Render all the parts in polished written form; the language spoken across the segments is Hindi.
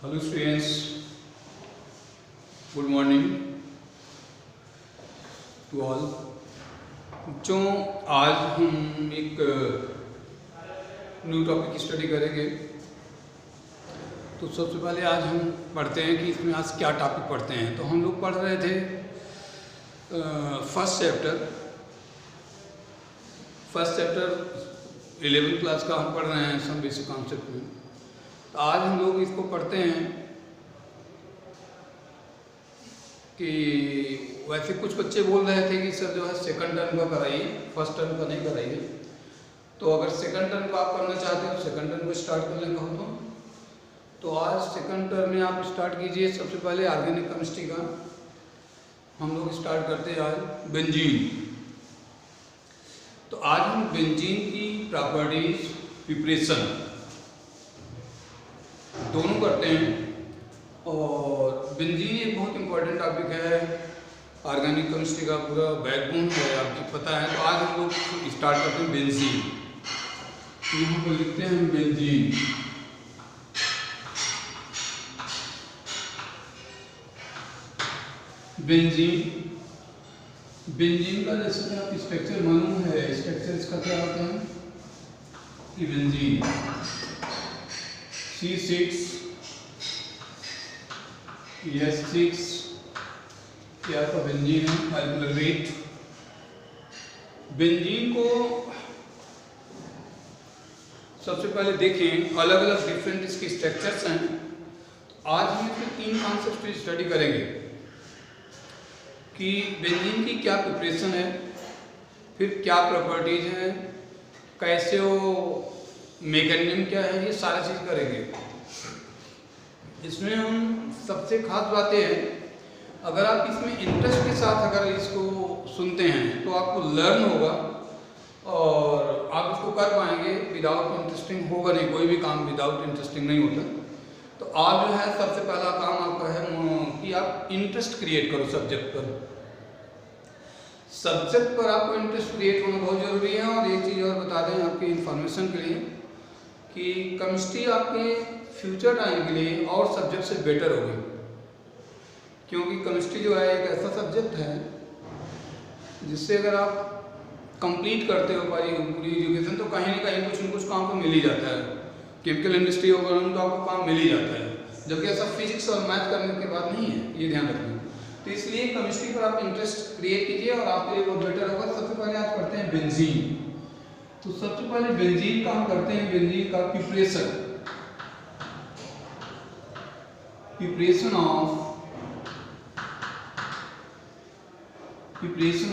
Hello students, good morning to all. बच्चों, आज हम एक न्यू टॉपिक स्टडी करेंगे। तो सबसे पहले आज हम पढ़ते हैं कि इसमें आज क्या टॉपिक पढ़ते हैं। तो हम लोग पढ़ रहे थे फर्स्ट चैप्टर 11th क्लास का हम पढ़ रहे हैं सम बेसिक कॉन्सेप्ट में। तो आज हम लोग इसको पढ़ते हैं कि वैसे कुछ बच्चे बोल रहे थे कि सर जो है सेकंड टर्म का कराइए, फर्स्ट टर्म का नहीं कराइए। तो अगर सेकंड टर्म का आप करना चाहते हो, सेकंड टर्म को स्टार्ट करने का हो तो आज सेकंड टर्म में आप स्टार्ट कीजिए। सबसे पहले ऑर्गेनिक केमिस्ट्री का हम लोग स्टार्ट करते हैं आज बेंजीन। तो आज हम बेंजीन की प्रॉपर्टीज, प्रिपरेशन दोनों करते हैं। और बेंजीन एक बहुत इंपॉर्टेंट टॉपिक है, ऑर्गेनिक केमिस्ट्री का पूरा बैकबोन है, आपको पता है। तो आज हम लोग स्टार्ट करते हैं बेंजीन। यहाँ पर लिखते हैं बेंजीन। बेंजीन का जैसे कि आप स्ट्रक्चर मालूम है, स्ट्रक्चर इसका क्या होता है कि बेंजीन C6 S6 क्या आपका बेंजीन है, अल्कोहल। बेंजीन को सबसे पहले देखें, अलग अलग डिफरेंट इसके स्ट्रक्चर्स हैं। आज हम इसमें 3 कॉन्सेप्ट स्टडी करेंगे कि बेंजीन की क्या प्रिपरेशन है, फिर क्या प्रॉपर्टीज हैं, कैसे वो मैकेनिज्म क्या है, ये सारा चीज़ करेंगे। इसमें हम सबसे खास बातें हैं, अगर आप इसमें इंटरेस्ट के साथ अगर इसको सुनते हैं तो आपको लर्न होगा और आप इसको कर पाएंगे। विदाउट इंटरेस्टिंग होगा नहीं, कोई भी काम विदाउट इंटरेस्टिंग नहीं होता। तो आप जो है सबसे पहला काम आपका है कि आप इंटरेस्ट क्रिएट करो सब्जेक्ट पर। सब्जेक्ट पर आपको इंटरेस्ट क्रिएट होना बहुत ज़रूरी है। और एक चीज़ और बता दें आपकी इंफॉर्मेशन के लिए कि केमिस्ट्री आपके फ्यूचर टाइम के लिए और सब्जेक्ट से बेटर होगी, क्योंकि केमिस्ट्री जो है एक ऐसा सब्जेक्ट है जिससे अगर आप कंप्लीट करते हो पूरी एजुकेशन तो कहीं ना कहीं कुछ न कुछ काम तो मिल ही जाता है। केमिकल इंडस्ट्री होगा तो आपको काम मिल ही जाता है, जबकि ऐसा फिजिक्स और मैथ करने के बाद नहीं है, ये ध्यान रखना। तो इसलिए केमिस्ट्री पर आप इंटरेस्ट क्रिएट कीजिए और आपके लिए वो बेटर होगा। सबसे पहले आप करते हैं बेंजीन। तो सबसे पहले बेंजीन का हम करते हैं, बेंजीन का प्रिपरेशन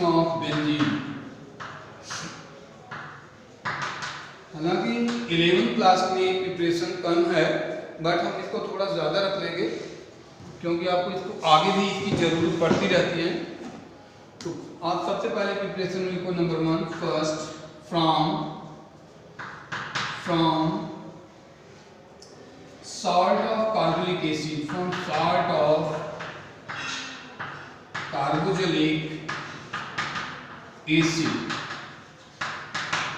ऑफ बेंजीन। हालांकि 11th क्लास के लिए प्रिपरेशन कम है, बट हम इसको थोड़ा ज़्यादा रख लेंगे क्योंकि आपको इसको आगे भी इसकी ज़रूरत पड़ती रहती है। तो आप सबसे पहले प्रिपरेशन में लिखो number 1, first from salt of carbolic acid, from salt of carboxylic acid।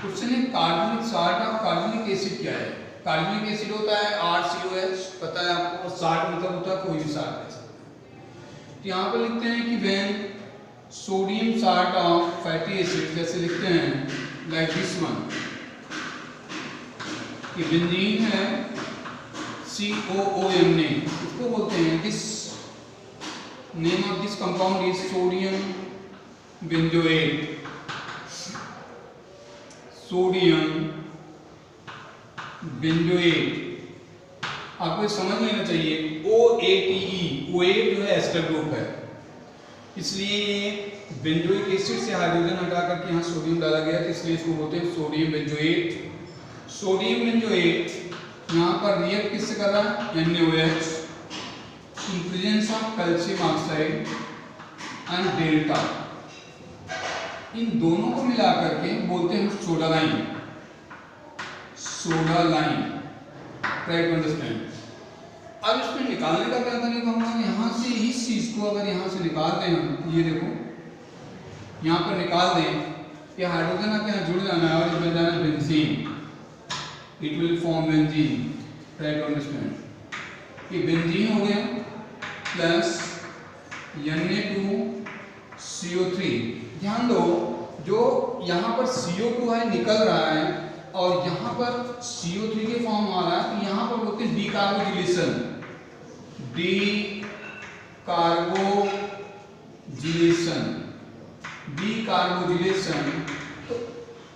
Question है carbonic salt of carbonic acid क्या है। कार्बोनिक एसिड होता है RCOH, पता है आपको। साल्ट मतलब होता है कोई भी साल्ट। तो यहाँ पर लिखते हैं कि when sodium salt of fatty acid, जैसे लिखते हैं लाइक दिस वन, कि बेंजीन है COOM ने, इसको बोलते हैं, this name of this compound is sodium benzoate. Sodium benzoate आपको समझ लेना चाहिए। OATE, OAT जो है एस्टर ग्रुप है, इसलिए बेंजोइक एसिड से हाइड्रोजन हटा करके यहाँ सोडियम डाला गया, तो इसलिए इसको बोलते हैं सोडियम बेंजोएट। सोडियम बेंजोएट यहाँ पर रिएक्ट किससे कर रहा है, NaOH, in presence of calcium oxide and delta. इन दोनों को मिला करके बोलते हैं soda lime. Try to understand. अब इसमें निकालने का क्या तरीका होगा, यहाँ से इस चीज को अगर यहाँ से निकाल दें हम, ये देखो यहाँ पर निकाल दें, ये हाइड्रोजन आके यहाँ जुड़ जाना है और इसमें जाना benzene. It will form benzene. Try to understand. ये बेंजीन हो गया प्लस Na2CO3। ध्यान दो, जो यहाँ पर CO2 है निकल रहा है और यहाँ पर CO3 के फॉर्म आ रहा है, तो यहाँ पर बोलते हैं डीकार्बोजिलेशन। डीकार्बोजिलेशन। तो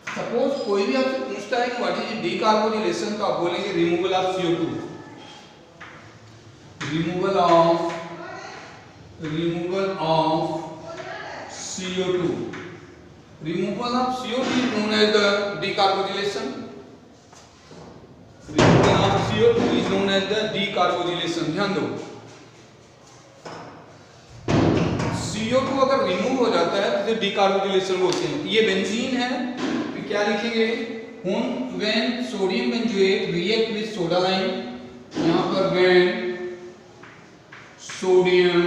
सपोज कोई भी आपसे पूछता है कि व्हाट इज डीकार्बोजिलेशन, तो आप बोलेंगे removal of CO2। Removal of CO2। Removal of CO2 is known as the decarbonylation. Removal of CO2 is known as the decarbonylation। ध्यान दो, CO2 अगर रिमूव हो जाता है तो डिकार्बोजिलेशन बोलते हैं। ये बेंजीन है, तो क्या लिखेंगे, when sodium benzoate react with soda lime, यहाँ पर when sodium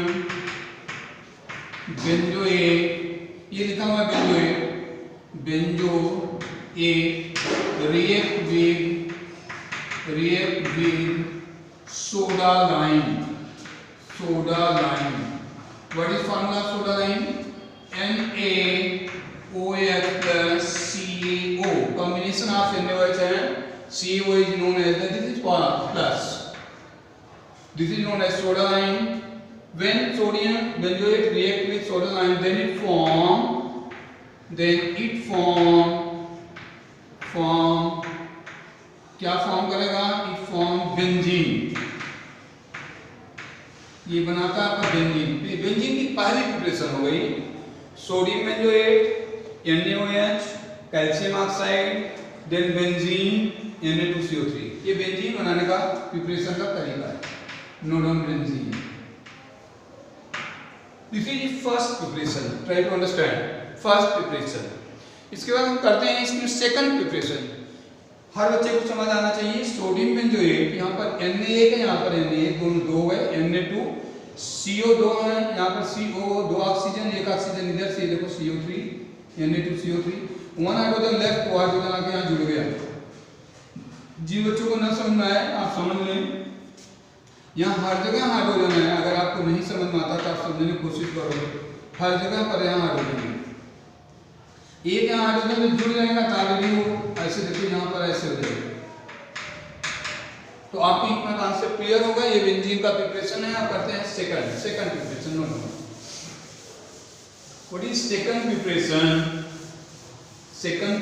benzoate, ये लिखा हुआ है benzoate react with soda lime। What is formula of soda lime? NaOH plus CaO। combination of NaOH and CaO is known as this is plus. This is known as soda lime. When sodium benzoate react with soda lime, then it form क्या फॉर्म करेगा, it form बेंजीन। ये बनाता है आपका बेंजीन। बेंजीन की पहली प्रिपरेशन हो गई, sodium benzoate, NaOH, calcium oxide, then benzene Na2CO3। ये बेंजीन बनाने का प्रिपरेशन का तरीका है, नोडोन benzene. This is first preparation, try to understand first preparation. इसके बाद हम करते हैं इसमें सेकंड प्रिपरेशन। हर बच्चे को समझ आना चाहिए, सोडियम बेंजोएट यहाँ पर Na है, यहाँ पर Na दोनों दो है, Na2 CO2 है, यहाँ पर CO दो ऑक्सीजन, एक ऑक्सीजन इधर से, देखो CO3 Na2CO3, one hydrogen left, वो हाइड्रोजन आके यहाँ जुड़ गया। जिन बच्चों को न समझ में आए आप समझ लें, यहाँ हर जगह हाइड्रोजन है। अगर आपको नहीं समझ में आता तो आप समझने की कोशिश करोगे, हर जगह पर यहाँ हाइड्रोजन है। एक यहाँ हाइड्रोजन में जुड़ जाएगा तो ऑलरेडी वो ऐसे, देखिए यहाँ पर ऐसे हो जाएगा। तो आपको इतना कॉन्सेप्ट क्लियर होगा। ये बेंजीन का प्रिपरेशन है। आप करते हैं second preparation. Know what is second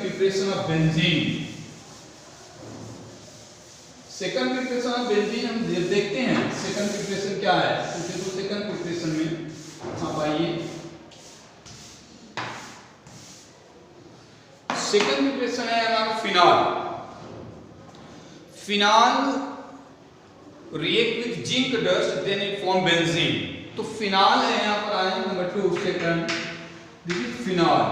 preparation of benzene. Second preparation of benzene हम देखते हैं सेकंड प्रिपरेशन क्या है। तो सेकंड प्रिपरेशन में आप आइए, सेकंड प्रिपरेशन है हमारा phenol react with zinc dust, then it form benzene. तो फिनाल है यहाँ पर आए number 2 second, this is phenol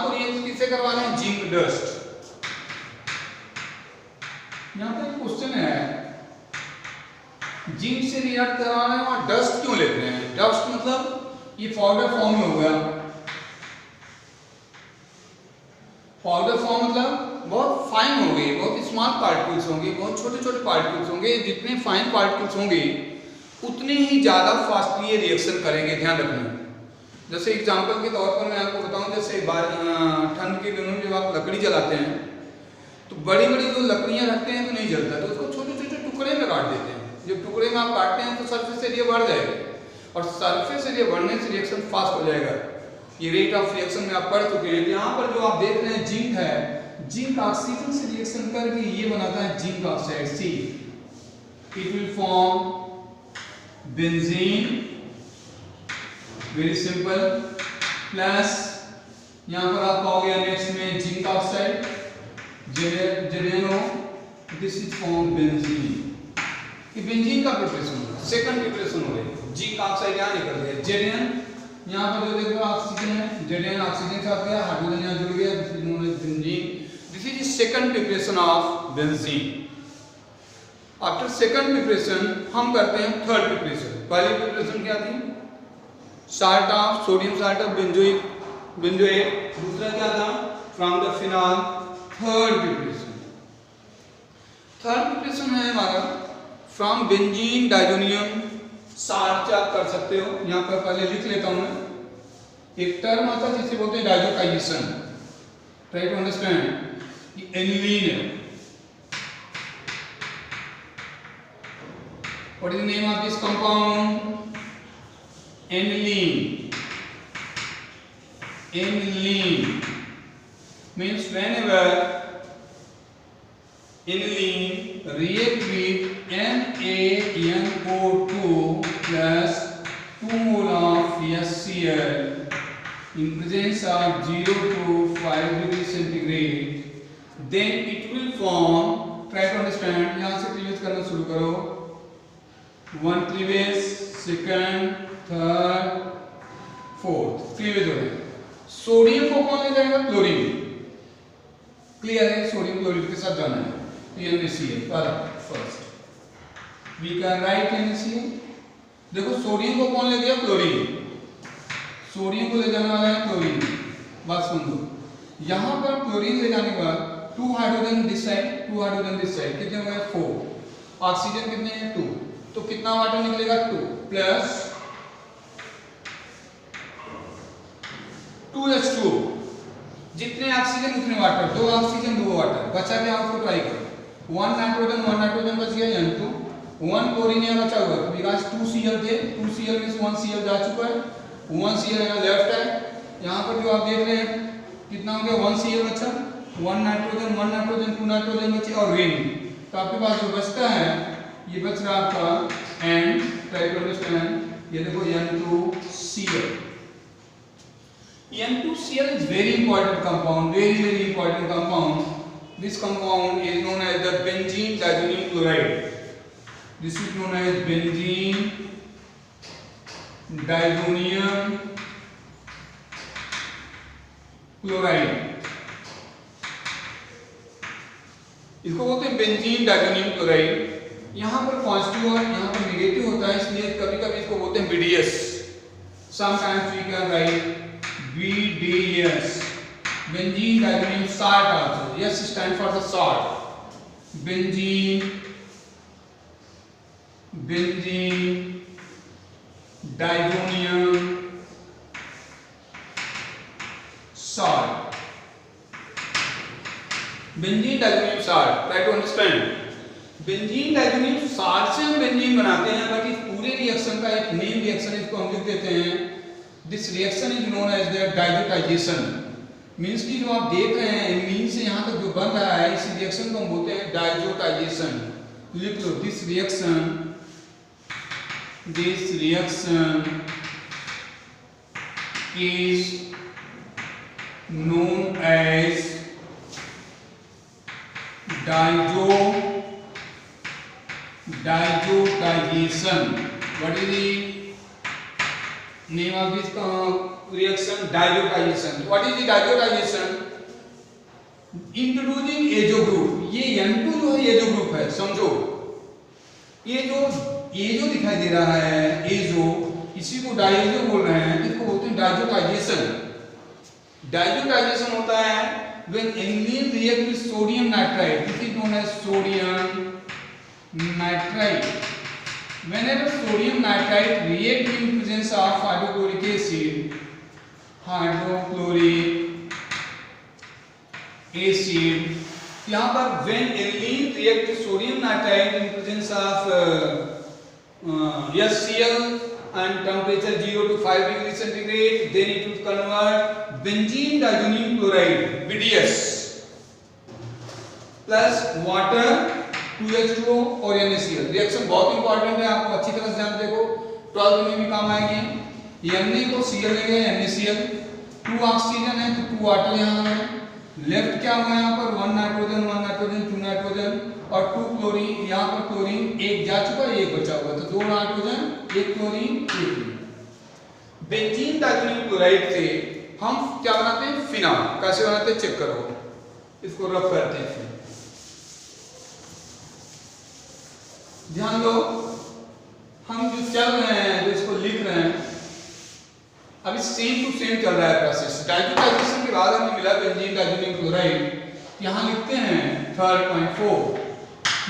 को रिएक्ट किससे करवाना है, जिंक डस्ट। यहाँ पे एक क्वेश्चन है, जिंक से रिएक्ट करवाना है और डस्ट क्यों लेते हैं। डस्ट मतलब ये पाउडर फॉर्म में हो गया। पाउडर फॉर्म मतलब बहुत फाइन होंगे, बहुत स्मॉल पार्टिकल्स होंगे, बहुत छोटे छोटे पार्टिकल्स होंगे। जितने फाइन पार्टिकल्स होंगे उतने ही ज़्यादा फास्टली ये रिएक्शन करेंगे। ध्यान रखना, जैसे एग्जांपल के तौर पर मैं आपको बताऊं, जैसे ठंड के दिनों में जब आप लकड़ी जलाते हैं तो बड़ी बड़ी जो लकड़ियाँ रखते हैं तो नहीं जलता, तो उसको छोटे छोटे टुकड़े में काट देते हैं। जब टुकड़े में आप काटते हैं तो सरफेस एरिया बढ़ जाएगा और सरफेस एरिया बढ़ने से रिएक्शन फास्ट हो जाएगा। ये रेट ऑफ रिएक्शन में आप पढ़ चुके हैं। यहाँ पर जो आप देख रहे हैं जिंक है, जिंक ऑक्सीजन से रिएक्शन करके ये बनाता है zinc oxide C। It will form benzene, very simple, plus यहाँ पर आप पाओगे नेक्स्ट में zinc oxide ZnO, this is form benzene. ये बेंजीन का प्रिपरेशन होगा, सेकंड प्रिपरेशन हो गई। जिंक ऑक्साइड यहाँ निकल गया, Zn यहाँ पर जो देखो ऑक्सीजन है, Zn ऑक्सीजन के साथ गया, हाइड्रोजन यहाँ जुड़ गया, this is known as benzene. This is second preparation of benzene. After second preparation हम करते हैं थर्ड प्रिपरेशन। पहली प्रिपरेशन क्या थी, salt of sodium salt of benzoate. दूसरा क्या था, from the phenol third preparation. Third preparation है हमारा फ्रॉम बेंजीन डाइजोनियम साल्ट। आप कर सकते हो, यहाँ पर पहले लिख लेता हूँ मैं। एक टर्म आता है जिसे बोलते हैं डाइजोटाइजेशन। Try to understand. ये एनिलीन है। What is the name of this compound? aniline. Aniline means whenever aniline react with NaNO2 plus 2 mole of HCl in presence of 0 to 5 degree centigrade, then it will form. Try to understand. यहाँ से क्लीवेज करना शुरू करो. One cleavage, second, third, fourth cleavage हो गया. सोडियम को कौन ले जाएगा? क्लोरीन. क्लियर है? सोडियम क्लोरीन के साथ जाना है. NaCl first. We can write NaCl. देखो सोडियम को कौन ले गया? क्लोरीन. सोडियम को ले जाने वाला है क्लोरीन. बात सुन लो. यहाँ पर क्लोरीन ले जाने के बाद 2 hydrogen this side, 2 hydrogen this side, कितने हो गए? 4. ऑक्सीजन कितने हैं? 2. तो कितना वाटर निकलेगा? 2 प्लस 2H2. जितने ऑक्सीजन उतने वाटर. 2 oxygen 2 water. बचा गया, उसको ट्राई करो. 1 नाइट्रोजन बच गया N2. 1 क्लोरीन यहाँ बचा हुआ बिकॉज 2Cl थे. 2Cl में 1Cl जा चुका है. 1Cl यहाँ लेफ्ट है. यहाँ पर जो आप देख रहे हैं कितना हो गया? 1Cl बचा. 1 नाइट्रोजन 2 नाइट्रोजन बचे और रेन. तो आपके पास जो बचता है ये बच रहा आपका एंड. Try to understand. ये देखो N2Cl. N2Cl is very important compound, very important compound. This compound is known as the benzene diazonium chloride. This is known as benzene diazonium chloride. इसको बोलते हैं बेंजीन डाइजोनियम क्लोराइड. यहाँ पर पॉजिटिव और यहाँ पर नेगेटिव होता है, इसलिए कभी-कभी इसको बोलते हैं BDS. Sometimes we can write BDS. Benzene diazonium salt also. Yes, stand for the salt. Benzene diazonium salt. Benzene diazonium salt. Try to understand. Benzene diazonium salt से हम बेंजीन बनाते हैं, बट इस पूरे रिएक्शन का एक नेम रिएक्शन इसको हम लिख देते हैं. This reaction is known as the diazotisation. Means कि जो आप देख रहे हैं एनिलीन से यहाँ तक जो बन रहा है, इस रिएक्शन को हम बोलते हैं डाइजोटाइजेशन. लिख लो. This reaction is known as diazotization. What is the name of this reaction? Diazotization. What is the diazotization? Introducing azo group. ये N2 जो है azo group है, समझो. ये जो azo दिखाई दे रहा है azo, इसी को डायजो बोल रहे हैं. इसको बोलते हैं डाइजोटाइजेशन. डाइजोटाइजेशन होता है when aniline react with sodium nitrite. This is known as sodium nitrite. Whenever sodium nitrite react in presence of hydrochloric acid, यहाँ पर when aniline react with sodium nitrite in presence of HCl and temperature 0 to 5 degree centigrade, then it will convert benzene diazonium chloride BDS plus water 2H2O और NaCl. रिएक्शन बहुत इंपॉर्टेंट है, आपको अच्छी तरह से ध्यान देखो. 12th में भी काम आएगी. Na को Cl ले गए NaCl. 2 ऑक्सीजन है तो 2 वाटर यहाँ है. लेफ्ट क्या हुआ यहाँ पर? 1 नाइट्रोजन 2 नाइट्रोजन और 2 क्लोरीन. यहाँ पर क्लोरीन एक जा चुका है, एक बचा हुआ है, तो 2 nitrogen 1 chlorine 1 chlorine. Benzene diazonium chloride से हम क्या बनाते हैं? फिनॉल. कैसे बनाते हैं? चेक करो. इसको रफ करते हैं. फिर ध्यान दो, हम जो चल रहे हैं, जो इसको लिख रहे हैं, अभी सेम टू सेम चल रहा है प्रोसेस। डाइज़ोटाइजेशन के बाद हमें मिला बेंजीन डाइज़ोनियम क्लोराइड, यहाँ लिखते हैं 3.4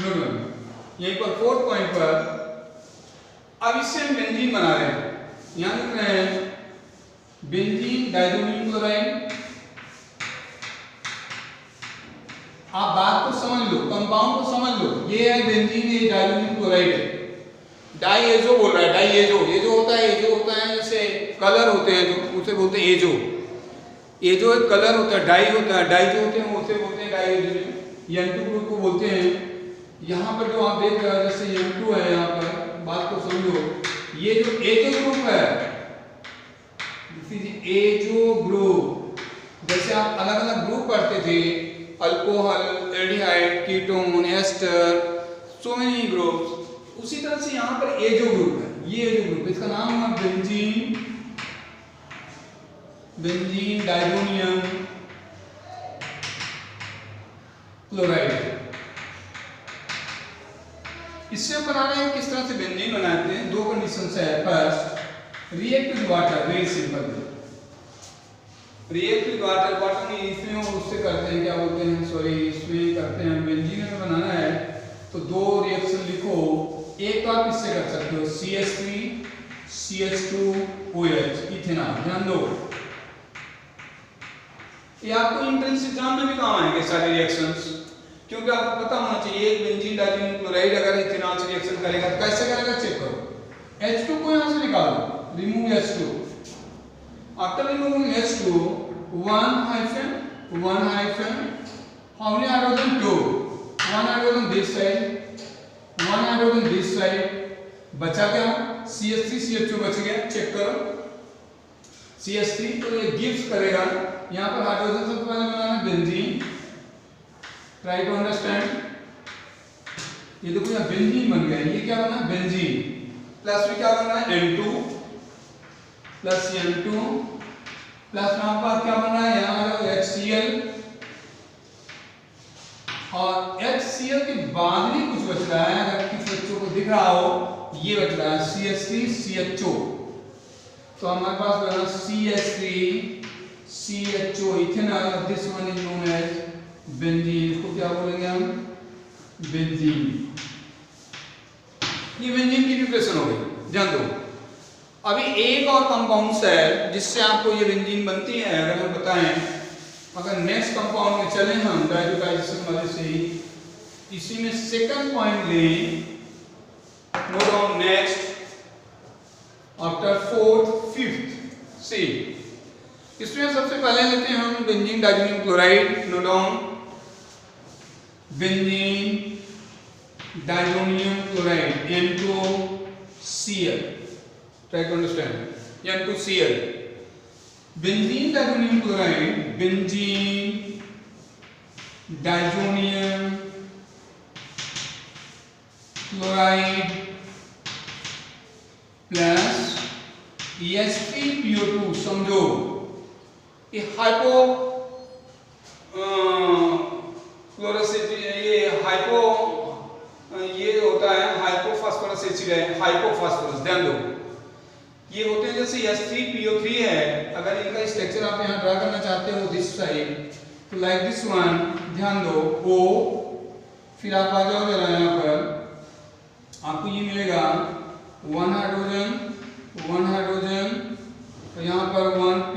नोट, यहीं पर 4th पॉइंट पर अब इससे हम बेंजीन बना रहे हैं। यहाँ लिख रहे हैं बेंजीन डाइज़ोनियम क्लोराइड। आप बात को समझ लो, कंपाउंड को समझ लो, ये है बेंजीन, ये डाइज़ोनियम क्लोराइड है। डाइएजो बोल रहा है, डाइएजो, एजो होता है, एजो होता है जैसे कलर होते हैं जो उसे बोलते हैं एजो, एजो एक कलर होता है, डाई होता है, डाई जो होते हैं उसे बोलते हैं डाइएजो, N2 ग्रुप को बोलते हैं। यहाँ पर जो आप देख रहे हो जैसे N2 है, यहाँ पर बात को समझो, ये जो एजो ग्रुप है, एजो ग्रुप, जैसे आप अलग अलग ग्रुप पढ़ते थे, alcohol, aldehyde, ketone, ester, so many groups, उसी तरह से यहाँ पर एजो ग्रुप है, ये एजो ग्रुप, इसका नाम है बेंजीन, बेंजीन डाइज़ोनियम क्लोराइड। इससे हम बना रहे हैं, किस तरह से बेंजीन बनाते हैं, 2 कंडीशन है। First, react with water, very simple, react with water, water में इसमें हम उससे करते हैं, क्या बोलते हैं, सॉरी, इसमें करते हैं बेंजीन में बनाना है तो 2 रिएक्शन लिखो। एक तो आप इससे कर सकते हो CH3 CH2OH, इथेनॉल। ध्यान दो, ये आपको एंट्रेंस एग्जाम में भी काम आएंगे सारे रिएक्शंस, क्योंकि आपको पता होना चाहिए एक बेंजीन डाइज़ोनियम क्लोराइड अगर इथेनॉल से रिएक्शन करेगा तो कैसे करेगा, चेक करो। H2 को यहां से निकालो, remove H2। After removing H2, 1 hyphen, how many hydrogen, 2, 1 hydrogen this side, 1 hydrogen this side, बचा क्या, CH3 CH2 बच गया, चेक करो। CH3 तो ये गिव्स करेगा, यहाँ पर हाइड्रोजन सबसे पहले बनाना है बेंजीन, ट्राई टू अंडरस्टैंड। ये देखो यहाँ बेंजीन बन गया, ये क्या बना, बेंजीन, प्लस में क्या बन रहा है, N2 प्लस N2 प्लस में आपका क्या बन रहा है, यहाँ HCl, और HCl के बाद भी कुछ बच रहा है, अगर किसी बच्चों को दिख रहा हो, ये बच रहा है CH3 CHO, तो हमारे पास बना CH3 CHO इथेनॉल, और this one is known as benzene, इसको क्या बोलेंगे हम, बेंजीन। ये बेंजीन की प्रिपरेशन हो गई, ध्यान दो। अभी एक और कंपाउंड है जिससे आपको ये बेंजीन बनती है, अगर हम बताएं, अगर नेक्स्ट कंपाउंड में चलें हम डाइज़ोटाइजेशन वाले से ही, इसी में सेकंड पॉइंट लें, note down next, after 4th 5th C, इसमें सबसे पहले लेते हैं हम benzene diazonium chloride, note down benzene diazonium chloride, N2Cl, try to understand, N2Cl, benzene diazonium chloride, benzene diazonium chloride plus H3PO2, समझो ये हाइपो क्लोरोसिटी, ये हाइपो, ये होता है हाइपोफॉस्फोरस एसिड है, हाइपोफॉस्फोरस, ध्यान दो, ये होते हैं जैसे H3PO3 है, अगर इनका स्ट्रक्चर आप यहाँ ड्रा करना चाहते हो दिस साइड, तो लाइक दिस वन, ध्यान दो, O, फिर आप आ जाओ जरा यहाँ पर, आपको ये मिलेगा 1 हाइड्रोजन, तो यहाँ पर 1p,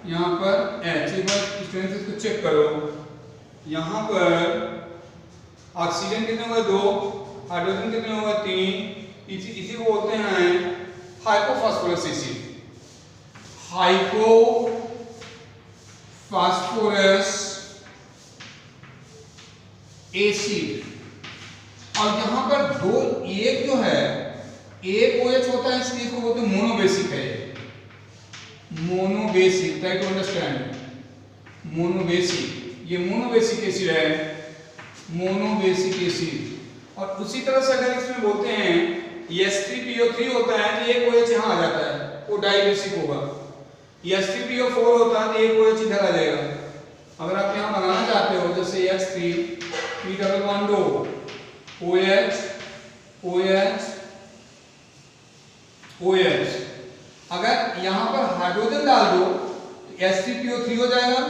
यहाँ पर H, एक बार स्टूडेंट्स इसको चेक करो, यहाँ पर ऑक्सीजन कितने हुए, 2, हाइड्रोजन कितने हुए, 3, इसी को बोलते हैं हाइपोफॉस्फोरस एसिड, हाइपोफॉस्फोरस एसिड। और यहाँ पर दो, एक जो है, एक OH होता है, इसलिए इसको बोलते हैं मोनोबेसिक है, monobasic, try to understand, monobasic, ये मोनोबेसिक एसिड है, मोनोबेसिक एसिड। और उसी तरह से अगर इसमें बोलते हैं H3PO3 होता है तो एक OH यहाँ आ जाता है, वो डाइबेसिक होगा, H3PO4 होता है तो एक OH इधर आ जाएगा। अगर आप यहाँ बनाना चाहते हो जैसे H3 OH OH OH, अगर यहाँ पर हाइड्रोजन डाल दो तो H3PO3 हो जाएगा,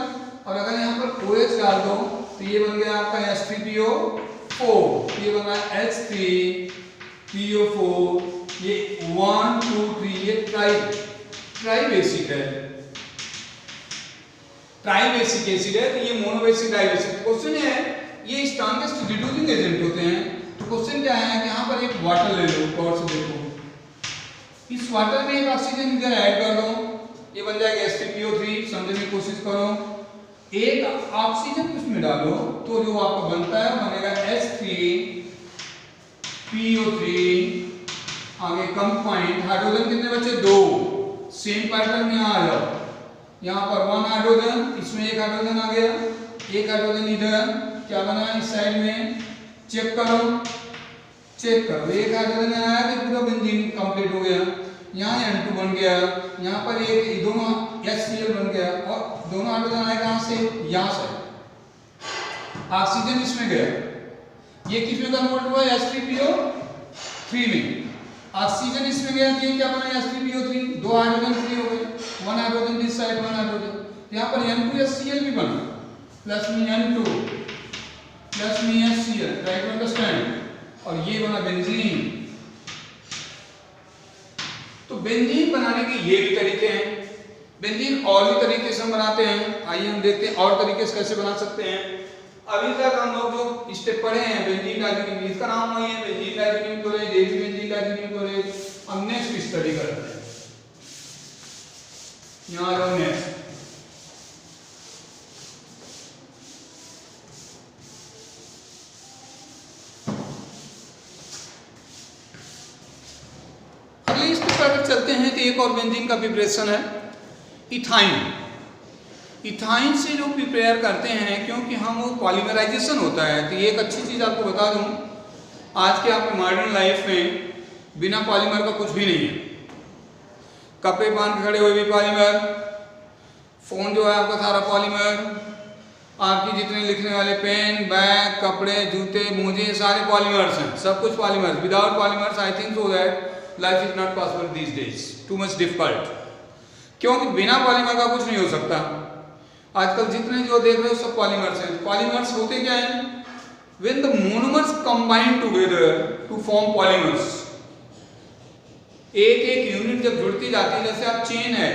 और अगर यहाँ पर OH डाल दो तो ये बन गया आपका H3PO4, ये बन रहा है H3PO4, ये 1 2 3, ये ट्राइबेसिक है, ट्राइबेसिक एसिड है, तो ये मोनोबेसिक डाइबेसिक। क्वेश्चन है ये स्ट्रॉन्गेस्ट रिड्यूसिंग एजेंट होते हैं, तो क्वेश्चन क्या है कि यहाँ पर एक वाटर ले लो, गौर से देखो, इस वाटर में एक ऑक्सीजन इधर ऐड कर दो, ये बन जाएगा H3PO3, समझने की कोशिश करो, एक ऑक्सीजन इसमें डालो तो जो आपका बनता है बनेगा H3PO3, आगे कंबाइंड हाइड्रोजन कितने बचे, 2, सेम पैटर्न में आ जाओ, यहाँ पर 1 हाइड्रोजन, इसमें एक हाइड्रोजन आ गया, एक हाइड्रोजन इधर, क्या बना इस साइड में, चेक करो, एक हाइड्रोजन आया तो पूरा बेंजीन कंप्लीट हो गया, यहाँ N2 बन गया, यहाँ पर एक दोनों HCl बन गया, और दोनों हाइड्रोजन आए कहाँ से, यहाँ से, ऑक्सीजन इसमें गया, ये किस में कन्वर्ट हुआ, H3PO3 में, ऑक्सीजन इसमें गया, ये क्या बना H3PO3, 2 हाइड्रोजन फ्री हो गए, 1 हाइड्रोजन दिस साइड, 1 हाइड्रोजन, यहाँ पर N2HCl भी बना, प्लस में N2 प्लस में HCl, ट्राई टू अंडरस्टैंड, और ये बना बेंजीन। तो बेंजीन बनाने के ये भी तरीके हैं, बेंजीन और भी तरीके से हम बनाते हैं, आइए हम देखते हैं और तरीके से कैसे बना सकते हैं। अभी तक हम लोग जो स्टेप पढ़े हैं बेंजीन डाइजीनियम, इसका नाम वही है बेंजीन डाइजीनियम क्लोराइड, ये भी बेंजीन डाइजीनियम क्लोराइड। हम नेक्स्ट स्टडी करते हैं, यहाँ आ जाओ नेक्स्ट। अगले स्टेप पर चलते हैं तो एक और बेंजीन का प्रिपरेशन है इथाइन। इथाइन से जो प्रिपेयर करते हैं, क्योंकि हम वो पॉलीमराइजेशन होता है, तो ये एक अच्छी चीज़ आपको बता दूं, आज के आपके मॉडर्न लाइफ में बिना पॉलीमर का कुछ भी नहीं है। कपड़े बांध के खड़े हुए भी पॉलीमर, फ़ोन जो है आपका सारा पॉलीमर, आपकी जितने लिखने वाले पेन, बैग, कपड़े, जूते, मोजे, सारे पॉलीमर्स हैं, सब कुछ polymers. Without polymers I think so that life is not possible these days, too much difficult, क्योंकि बिना पॉलीमर का कुछ नहीं हो सकता। आजकल जितने जो देख रहे हो सब पॉलीमर्स हैं। पॉलीमर्स होते क्या हैं, when the monomers combine together to form polymers, एक एक यूनिट जब जुड़ती जाती है, जैसे आप चेन है,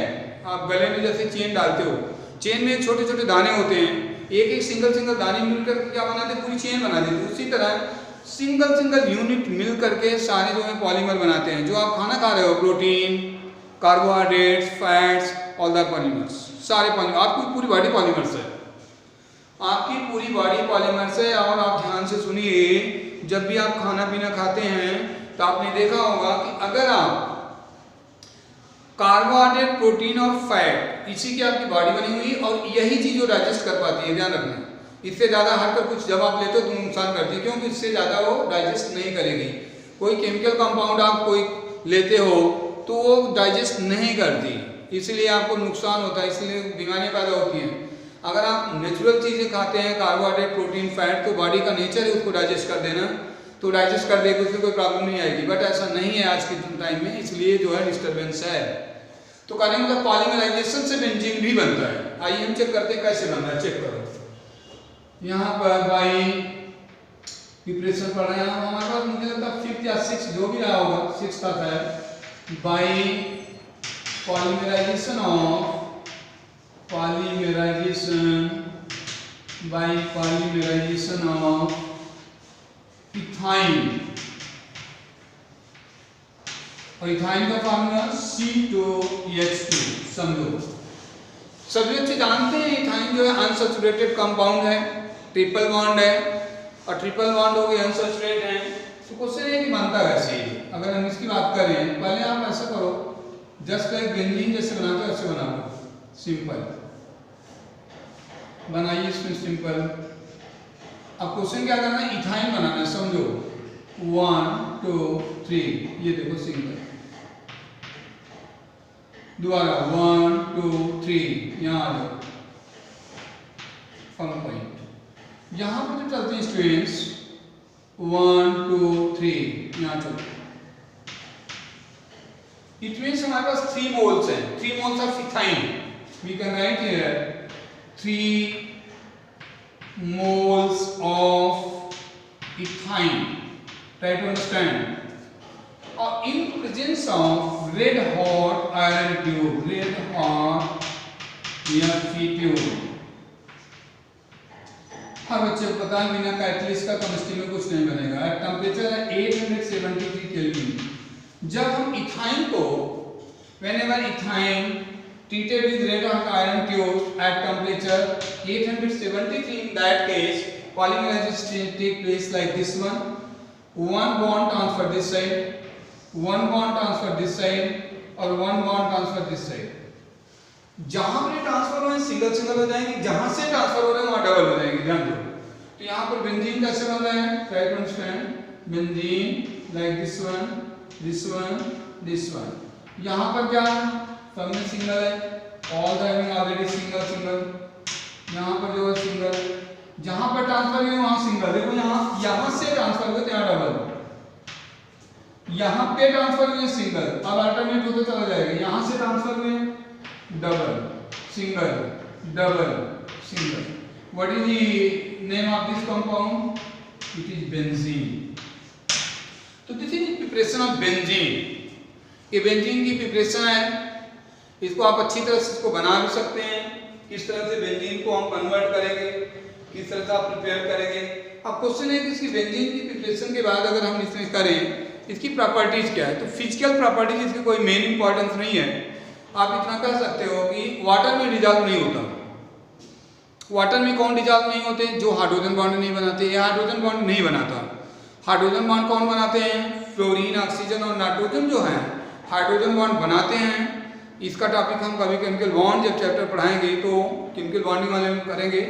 आप गले में जैसे चेन डालते हो, चेन में छोटे छोटे दाने होते हैं, एक एक सिंगल दाने मिलकर क्या बनाते हैं, पूरी चेन बना देते हैं। उसी तरह सिंगल यूनिट मिल करके सारे जो है पॉलीमर बनाते हैं। जो आप खाना खा रहे हो, protein, carbohydrates, fats, all the polymers, सारे पॉलीमर, आपकी पूरी बॉडी पॉलीमर्स है, आपकी पूरी बॉडी पॉलीमर्स है। और आप ध्यान से सुनिए, जब भी आप खाना पीना खाते हैं तो आपने देखा होगा कि अगर आप कार्बोहाइड्रेट, प्रोटीन और फैट, इसी की आपकी बॉडी बनी हुई, और यही चीज जो डाइजेस्ट कर पाती है, ध्यान रखना, इससे ज़्यादा हटकर कुछ जब आप लेते हो तो नुकसान करती है, क्योंकि इससे ज़्यादा वो डाइजेस्ट नहीं करेगी। कोई केमिकल कंपाउंड आप कोई लेते हो तो वो डाइजेस्ट नहीं करती, इसलिए आपको नुकसान होता है, इसलिए बीमारियां पैदा होती हैं। अगर आप नेचुरल चीज़ें खाते हैं, कार्बोहाइड्रेट, प्रोटीन, फैट, तो बॉडी का नेचर है उसको डाइजेस्ट कर देना, तो डाइजेस्ट कर देगी, उसमें कोई प्रॉब्लम नहीं आएगी। बट ऐसा नहीं है आज के टाइम में, इसलिए जो है डिस्टर्बेंस है। तो कहने का मतलब पॉलीमराइजेशन से बेंजीन भी बनता है। आइए हम चेक करते हैं कैसे बनता है, चेक करो। यहाँ पर बाई प्रिपरेशन पढ़ रहे हैं हमारे पास, मुझे लगता है 5th या 6th जो भी रहा होगा, 6th तक है। बाई polymerization of इथाइन, और इथाइन का फॉर्मूला C2H2, समझो। सभी अच्छे जानते हैं इथाइन जो है अनसैचुरेटेड कंपाउंड है, ट्रिपल बॉन्ड है, और ट्रिपल बॉन्ड हो गए अनसैचुरेटेड है। तो क्वेश्चन है कि बनता कैसे, अगर हम इसकी बात करें, पहले आप ऐसा करो, जस्ट एक बेंजीन जैसे बनाते हो ऐसे बना लो, सिंपल बनाइए इसमें सिंपल। अब क्वेश्चन क्या करना है, इथाइन बनाना है, समझो 1 2 3, ये देखो सिंपल, दोबारा 1 2 3, यहाँ आ जाओ फॉर्म पॉइंट। यहाँ पर जो चलते हैं स्टूडेंट्स 1 2 3, यहाँ चलो, इट मीन्स हमारे पास 3 मोल्स हैं, 3 moles of ethyne. We can write here 3 moles of ethane. Try to understand. Or in presence of red hot iron tube, red hot Fe tube. हर बच्चे को पता है बिना कैटलिस्ट का केमिस्ट्री में कुछ नहीं बनेगा। टेम्परेचर है 873 केल्विन। जब हम इथाइन को whenever ethyne treated with red hot iron tube at temperature 873, in that case polymerization take place like this one bond transfer this side, one bond transfer this side और one bond transfer this side। जहां पर ट्रांसफर हो रहे हैं सिंगल सिंगल हो जाएंगे, जहां से ट्रांसफर हो रहे हैं वहां डबल हो जाएंगे। ध्यान दो। तो यहां पर बेंजीन कैसे बन रहा है, try to understand. Benzene like this one, this one, this one. यहां पर क्या है, फैमिली सिंगल है, all the having already single single. यहां पर जो है सिंगल, जहां पर ट्रांसफर हुए वहां सिंगल। देखो यहां से ट्रांसफर हुए तो यहां डबल, यहां पे ट्रांसफर हुए सिंगल, अब अल्टरनेट होते चला जाएगा। यहां से ट्रांसफर हुए double single double single. What is the name of this compound, it is benzene. तो this is preparation of benzene. ये बेंजीन की प्रिपरेशन है, इसको आप अच्छी तरह से इसको बना भी सकते हैं। किस तरह से बेंजीन को हम कन्वर्ट करेंगे, किस तरह से आप प्रिपेयर करेंगे। अब क्वेश्चन है कि इसकी बेंजीन की प्रिपरेशन के बाद अगर हम इसमें करें, इसकी प्रॉपर्टीज क्या है। तो फिजिकल प्रॉपर्टीज इसकी कोई मेन इंपॉर्टेंस नहीं है। आप इतना कह सकते हो कि वाटर में डिजॉल्व नहीं होता। वाटर में कौन डिजॉल्व नहीं होते, जो हाइड्रोजन बॉन्ड नहीं बनाते। ये हाइड्रोजन बॉन्ड नहीं बनाता। हाइड्रोजन बॉन्ड कौन बनाते हैं, फ्लोरीन, ऑक्सीजन और नाइट्रोजन जो है हाइड्रोजन बॉन्ड बनाते हैं। इसका टॉपिक हम कभी केमिकल बॉन्ड जब चैप्टर पढ़ाएंगे तो केमिकल बॉन्डिंग वाले में करेंगे।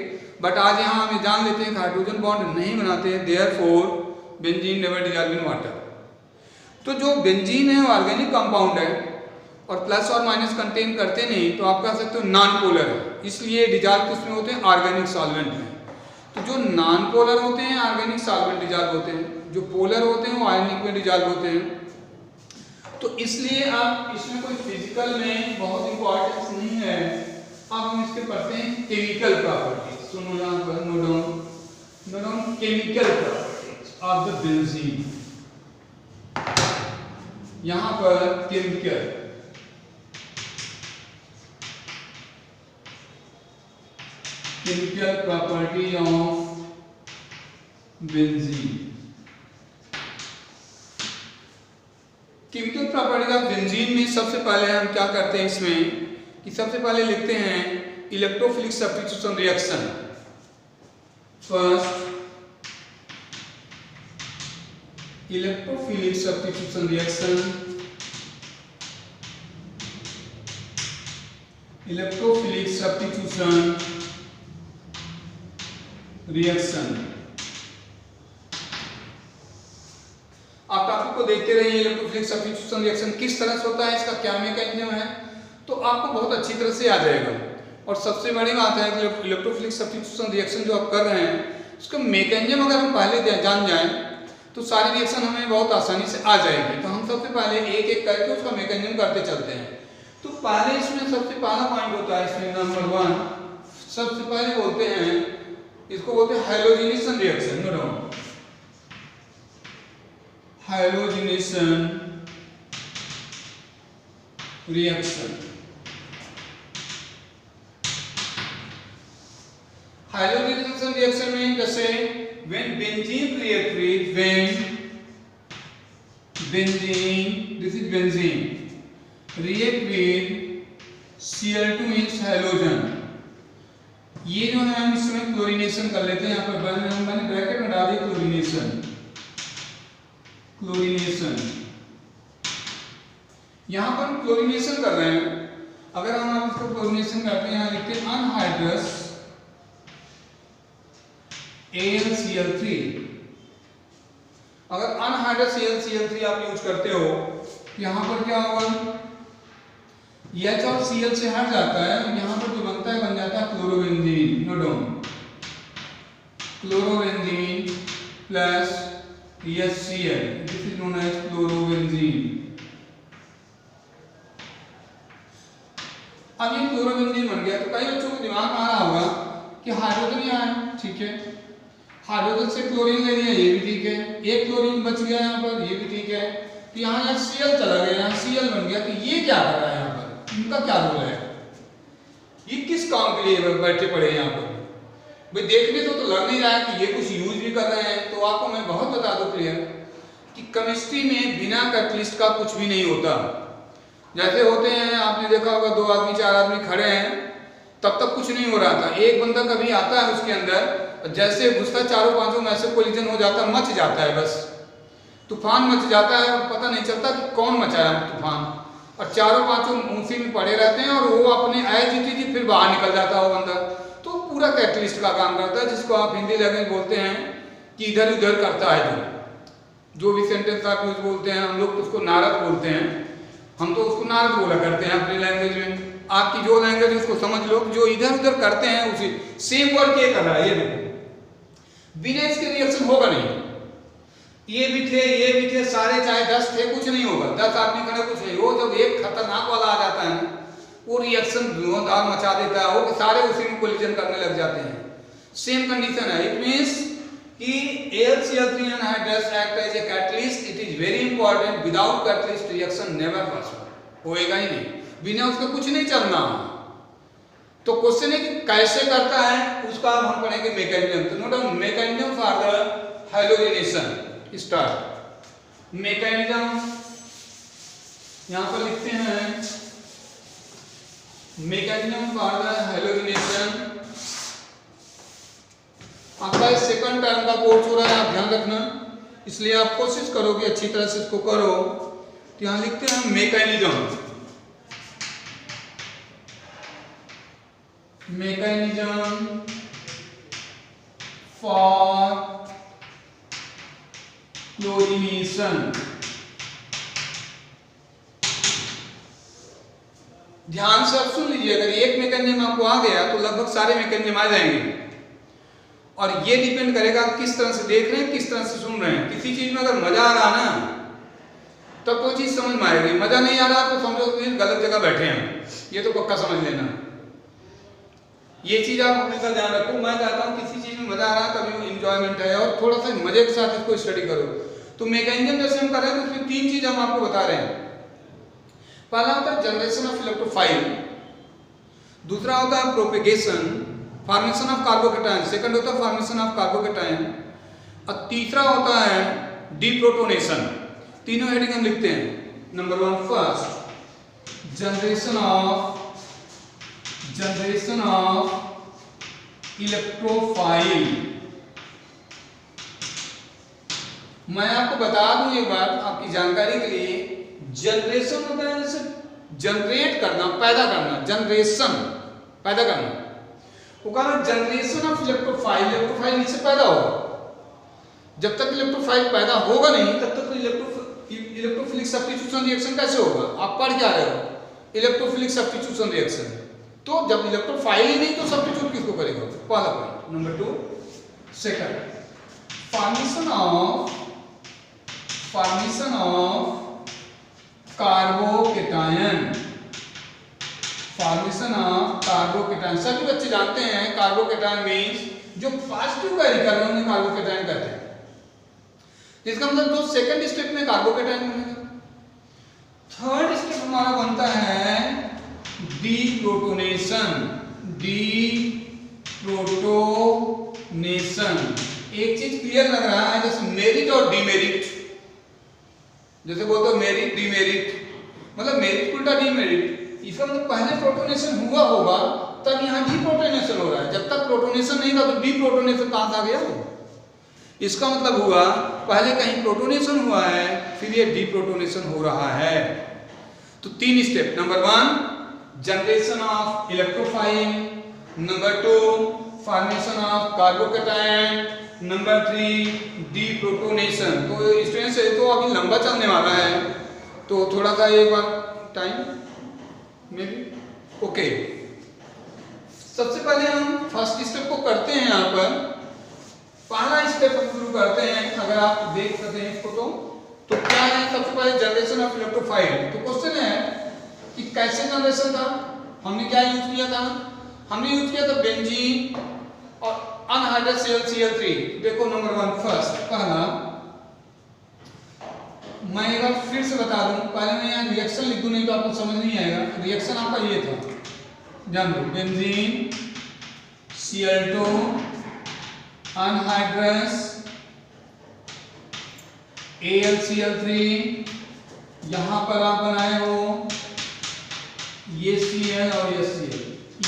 बट आज यहाँ हमें जान लेते हैं कि हाइड्रोजन बॉन्ड नहीं बनाते, therefore benzene never dissolve in water. तो जो बेंजीन है वो ऑर्गेनिक कंपाउंड है और प्लस और माइनस कंटेन करते नहीं, तो आप कह सकते हो नॉन पोलर है, इसलिए डिजॉल्व किसमें होते हैं, ऑर्गेनिक सॉल्वेंट में। तो जो नॉन पोलर होते हैं ऑर्गेनिक सॉल्वेंट डिजॉल्व होते हैं, जो पोलर होते हैं वो आयनिक में डिजॉल्व होते हैं। तो इसलिए आप इसमें कोई फिजिकल में बहुत इंपॉर्टेंस नहीं है। अब हम इसके पढ़ते हैं केमिकल प्रॉपर्टीज। सुनो यहाँ पर, note down chemical properties of the benzene. यहाँ पर chemical property of benzene. Chemical property of benzene में सबसे पहले हम क्या करते हैं इसमें कि सबसे पहले लिखते हैं electrophilic substitution reaction. First electrophilic substitution reaction, electrophilic substitution reaction. आप टॉपिक को देखते रहिए। इलेक्ट्रोफिलिक सब्स्टिट्यूशन रिएक्शन किस तरह से होता है, इसका क्या मैकेनिज्म है, तो आपको बहुत अच्छी तरह से आ जाएगा। और सबसे बड़ी बात है कि इलेक्ट्रोफिलिक सब्स्टिट्यूशन रिएक्शन जो आप कर रहे हैं उसका मैकेनिज्म अगर हम पहले जान जाएं तो सारी रिएक्शन हमें बहुत आसानी से आ जाएगी। तो हम सबसे पहले एक एक करके उसका मैकेनिज्म करते चलते हैं। तो पहले इसमें सबसे पहला पॉइंट होता है इसमें नंबर 1, सबसे पहले बोलते हैं इसको बोलते हैं halogenation reaction. Note down, halogenation reaction. Halogenation reaction में जैसे when benzene react with this is benzene react with Cl2 means halogen। ये जो है हम इसमें क्लोरीनेशन कर लेते हैं। यहाँ पर मैंने ब्रैकेट में डाल दिया क्लोरीनेशन। यहाँ पर हम क्लोरीनेशन कर रहे हैं। अगर हम इसको क्लोरीनेशन करते हैं, यहाँ लिखते हैं अनहाइड्रस AlCl3। अगर अनहाइड्रस AlCl3 आप यूज करते हो, यहाँ पर क्या होगा, H और Cl से हट जाता है, यहाँ पर जो बनता है बन जाता है chlorobenzene. Note down, chlorobenzene plus HCl, this is known as chlorobenzene. अब ये क्लोरोबेंजीन बन गया। तो कई बच्चों को दिमाग में आ रहा होगा कि हाइड्रोजन यहाँ है, ठीक है, हाइड्रोजन से क्लोरीन ले लिया, ये भी ठीक है, एक क्लोरीन बच गया यहाँ पर, ये भी ठीक है। तो यहाँ Cl चला गया, यहाँ Cl बन गया। तो ये क्या कर रहा है यहाँ पर, इनका क्या रोल है, ये किस काम के लिए बैठे पड़े हैं यहाँ पर? भाई देखने से तो लग नहीं रहा है कि ये कुछ यूज भी कर रहे हैं। तो आपको मैं बहुत बता दूं क्लियर कि केमिस्ट्री में बिना कैटलिस्ट का कुछ भी नहीं होता। जैसे होते हैं, आपने देखा होगा 2 आदमी 4 आदमी खड़े हैं, तब तक कुछ नहीं हो रहा था, एक बंदा कभी आता है उसके अंदर, जैसे घुसता चारों पांचों में से कोलिजन हो जाता, मच जाता है, बस तूफान मच जाता है, पता नहीं चलता कि कौन मचाया तूफान, और चारों पांचों उसी में पड़े रहते हैं और वो अपने एज इट इज फिर बाहर निकल जाता है वो बंदा। तो पूरा कैटलिस्ट का काम करता है, जिसको आप हिंदी लैंग्वेज बोलते हैं कि इधर उधर करता है। जो भी सेंटेंस आप यूज बोलते हैं, हम लोग तो उसको नारद बोलते हैं, हम तो उसको नारद बोला करते हैं अपनी लैंग्वेज में। आपकी जो लैंग्वेज है उसको समझ लो, जो इधर उधर करते हैं उसी सेम वर्क ये कर रहा है। ये देखो, बिना इसके रिएक्शन होगा नहीं। ये भी थे सारे, चाहे 10 थे, कुछ नहीं होगा, 10 आदमी खड़े कुछ नहीं हो। जब एक खतरनाक वाला आ जाता है ना, वो रिएक्शन धुआंधार मचा देता है, वो सारे उसी में कोलिजन करने लग जाते हैं। सेम कंडीशन है। इट मींस कि AlCl3 anhydrous act as a catalyst, it is very important, without catalyst reaction never possible, होएगा ही नहीं, बिना उसके कुछ नहीं चलना। तो क्वेश्चन है कि कैसे करता है, उसका हम पढ़ेंगे मैकेनिज्म। तो note down mechanism for the halogenation. Start mechanism, यहां पर लिखते हैं मैकेनिज्म फॉर द हैलोजिनेशन। आपका सेकंड टर्म का कोर्स हो रहा है, आप ध्यान रखना, इसलिए आप कोशिश करो कि अच्छी तरह से इसको करो। तो यहां लिखते हैं मैकेनिज्म, मैकेनिज्म फॉर क्लोरीनेशन। ध्यान से आप सुन लीजिए, अगर एक मैकेनिज्म आपको आ गया तो लगभग सारे मैकेनिज्म आ जाएंगे। और ये डिपेंड करेगा किस तरह से देख रहे हैं, किस तरह से सुन रहे हैं। किसी चीज में अगर मजा आ रहा ना, तब तो चीज समझ में आएगी, मजा नहीं आ रहा तो समझो कि गलत जगह बैठे हैं, ये तो पक्का समझ लेना। ये चीज आप हमेशा ध्यान रखो। मैं चाहता हूँ किसी चीज में मजा आ रहा है, तभी इंजॉयमेंट है, और थोड़ा सा मजे के साथ इसको स्टडी करो। तो मैकेनिज्म जैसे हम कर रहे हैं, तो उसमें 3 चीज हम आपको बता रहे हैं। पहला होता है जनरेशन ऑफ इलेक्ट्रोफाइल, दूसरा होता है propagation, formation of carbocation, second होता है फॉर्मेशन ऑफ कार्बोकेटायन, और तीसरा होता है डीप्रोटोनेशन। तीनों हेडिंग हम लिखते हैं। Number 1 first generation of electrophile. मैं आपको बता दूं एक बात आपकी जानकारी के लिए, जनरेशन होता है जैसे जनरेट करना, पैदा करना, जनरेशन पैदा करना, वो कहा जनरेशन ऑफ इलेक्ट्रोफाइल। इलेक्ट्रोफाइल नीचे पैदा होगा, जब तक इलेक्ट्रोफाइल पैदा होगा नहीं तब तक तो इलेक्ट्रोफिलिक सब्स्टिट्यूशन रिएक्शन कैसे होगा? आप पढ़ क्या रहे हो, इलेक्ट्रोफिलिक सब्स्टिट्यूशन रिएक्शन। तो जब इलेक्ट्रोफाइल ही नहीं तो सब्स्टिट्यूट किसको करेगा? पहला point. Number 2 second formation of carbocation. Formation of carbocation, सभी बच्चे जानते हैं कार्बोकेटायन मींस जो पॉजिटिव कैरी कर रहे हैं उन्हें कार्बोकेटायन कहते हैं। इसका मतलब जो सेकंड स्टेप में कार्बोकेटायन बनेगा। थर्ड स्टेप हमारा बनता है डीप्रोटोनेशन। एक चीज क्लियर लग रहा है, जैसे मेरिट और डीमेरिट, जैसे बोलते हो मेरिट डीमेरिट, मतलब मेरिट उल्टा डीमेरिट। इसका मतलब पहले प्रोटोनेशन हुआ होगा तब यहाँ डीप्रोटोनेशन हो रहा है, जब तक प्रोटोनेशन नहीं था तो डीप्रोटोनेशन कहां से आ गया? इसका मतलब हुआ पहले कहीं प्रोटोनेशन हुआ है, फिर ये डीप्रोटोनेशन हो रहा है। तो 3 step. Number 1 generation of electrophile, number 2 formation of carbocation, number 3 deprotonation. तो स्टूडेंट्स से तो अभी लंबा चलने वाला है, तो थोड़ा सा एक बार टाइम में भी ओके। सबसे पहले हम फर्स्ट स्टेप को करते हैं। यहाँ पर पहला स्टेप हम शुरू करते हैं, अगर आप देख सकते हैं इसको तो क्या है? सबसे पहले जनरेशन ऑफ इलेक्ट्रोफाइल। तो क्वेश्चन है कि कैसे जनरेशन था? हमने क्या यूज किया था? हमने यूज किया था बेंजीन और अनहाइड्रस CL3। देखो नंबर 1 फर्स्ट पहला, मैं एक बार फिर से बता दूं, पहले मैं यहाँ रिएक्शन लिख दूं नहीं तो आपको समझ नहीं आएगा। रिएक्शन आपका ये था, जान लो, बेंजीन Cl2 अनहाइड्रस AlCl3, यहां पर आप बनाए हो ये Cl और ये Cl।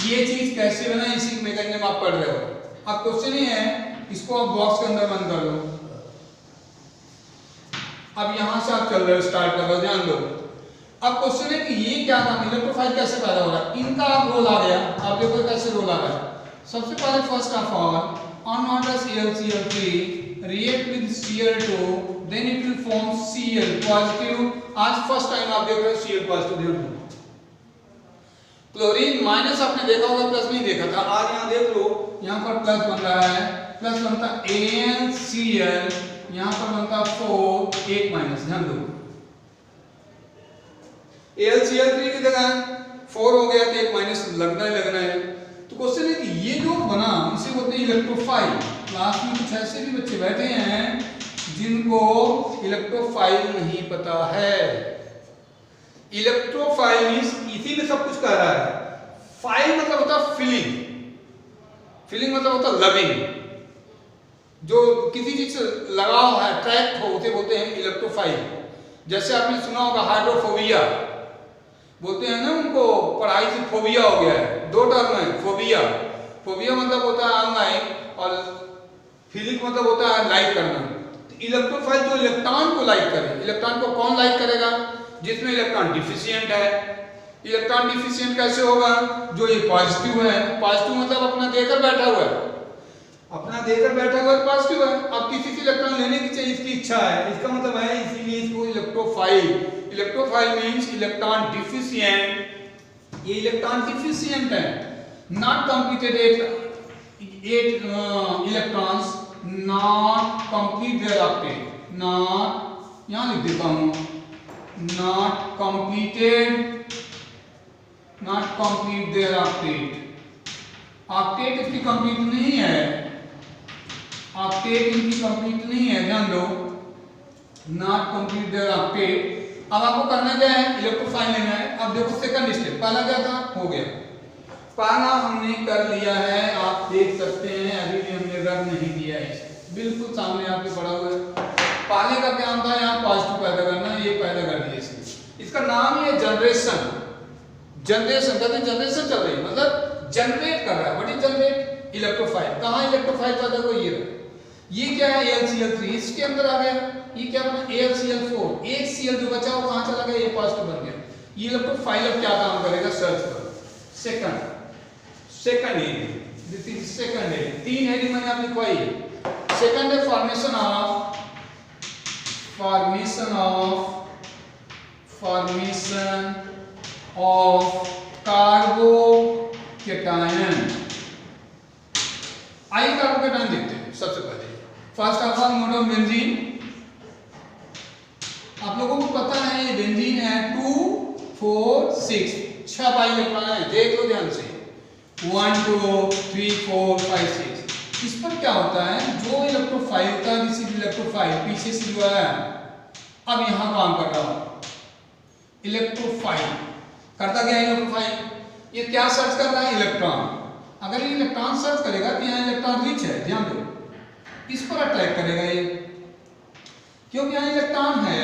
ये चीज कैसे बना इसी मैकेनिज्म आप पढ़ रहे हो। अब क्वेश्चन ये है, इसको आप बॉक्स के अंदर बंद कर लो। अब यहां से आप चल रहे हो, स्टार्ट कर रहे हो, ध्यान दो। अब क्वेश्चन है कि ये क्या था, इलेक्ट्रोफाइल कैसे पैदा हो रहा है, इनका आप रोल आ गया। आप देखो कैसे रोल आ रहा है। सबसे पहले first of all anhydrous AlCl3 react with Cl2, then it will form Cl positive। आज फर्स्ट टाइम आप देख रहे हो Cl पॉजिटिव। ध्यान दो, क्लोरीन माइनस आपने देखा होगा, प्लस नहीं देखा था। आज यहाँ देख लो, यहाँ पर प्लस बन रहा है, प्लस बनता AlCl, यहाँ पर बनता 4, 1 माइनस। ध्यान दो, AlCl3 की जगह 4 हो गया तो 1 माइनस लगना है। तो क्वेश्चन है कि ये जो बना इसे बोलते हैं इलेक्ट्रोफाइल। क्लास में कुछ ऐसे भी बच्चे बैठे हैं जिनको इलेक्ट्रोफाइल नहीं पता है। इलेक्ट्रोफाइल मींस इसी में सब कुछ कह रहा है। फाइल मतलब होता है फीलिंग, फीलिंग मतलब होता है लविंग, जो किसी चीज से लगाव है, अट्रैक्ट हो, उसे बोलते हैं इलेक्ट्रोफाइल। जैसे आपने सुना होगा हाइड्रोफोबिया, बोलते हैं ना उनको पढ़ाई से फोबिया हो गया है। 2 टर्म है, फोबिया, फोबिया मतलब होता है अनलाइक और फीलिंग मतलब होता है लाइक करना। तो इलेक्ट्रोफाइल जो इलेक्ट्रॉन को लाइक करे, इलेक्ट्रॉन को कौन लाइक करेगा? जिसमें इलेक्ट्रॉन डिफिशिएंट है। इलेक्ट्रॉन डिफिशिएंट कैसे होगा? जो ये पॉजिटिव है, पॉजिटिव मतलब अपना देकर बैठा हुआ है, अपना देकर बैठा हुआ है, पॉजिटिव है। अब किसी से इलेक्ट्रॉन लेने की चाहिए, इसकी इच्छा है, इसका मतलब है, इसीलिए इसको electrophile. Electrophile means electron deficient. ये इलेक्ट्रॉन डिफिशिएंट है, not completed 8 electrons, not complete their octet, not, यहां लिख देता हूं, not completed, not complete their octet. Octet इसकी कंप्लीट नहीं है, ऑक्टेट इनकी कंप्लीट नहीं है, ध्यान दो, नॉट कंप्लीट देयर ऑक्टेट। अब आपको करना क्या है? इलेक्ट्रोफाइल लेना है। अब देखो सेकंड स्टेप, पहला क्या था, हो गया, पहला हमने कर लिया है। आप देख सकते हैं अभी भी हमने रब नहीं दिया है, बिल्कुल सामने आपके पड़ा हुआ है। पहले का क्या था, यहाँ पॉजिटिव पैदा करना, ये पैदा कर दिया इसमें। इसका नाम ही है जनरेशन। जनरेशन कहते हैं, जनरेशन चल रही है मतलब जनरेट कर रहा है। What is generate? इलेक्ट्रोफाइल। कहाँ इलेक्ट्रोफाइल पैदा हुआ? ये क्या है? AlCl3, इसके अंदर आ गया। ये क्या बना? AlCl4। एक Cl जो बचा वो कहाँ चला गया? ये पॉजिटिव बन गया। ये इलेक्ट्रोफाइल अब क्या काम करेगा? सर्च करो। Second heading, this is second heading. 3 heading मैंने आप लिखवाई है। सेकंड है फॉर्मेशन ऑफ कार्बोकेटायन। आइए कार्बोकेटायन देखते हैं। सबसे पहले first of all mode of benzene. आप लोगों को पता है ये बेंजीन है 2 4 6, 6 पाई इलेक्ट्रॉन है, देख लो ध्यान से, 1 2 3 4 5 6। इस पर क्या होता है, जो इलेक्ट्रोफाइल था, दिस इज इलेक्ट्रोफाइल, पीछे से जो है अब यहां काम कर रहा हूं। इलेक्ट्रोफाइल करता क्या है? इलेक्ट्रोफाइल ये क्या सर्च कर रहा है? इलेक्ट्रॉन। अगर ये इलेक्ट्रॉन सर्च करेगा तो यहाँ इलेक्ट्रॉन रिच है, ध्यान दो, इस पर अटैक करेगा ये, क्योंकि यहाँ इलेक्ट्रॉन है,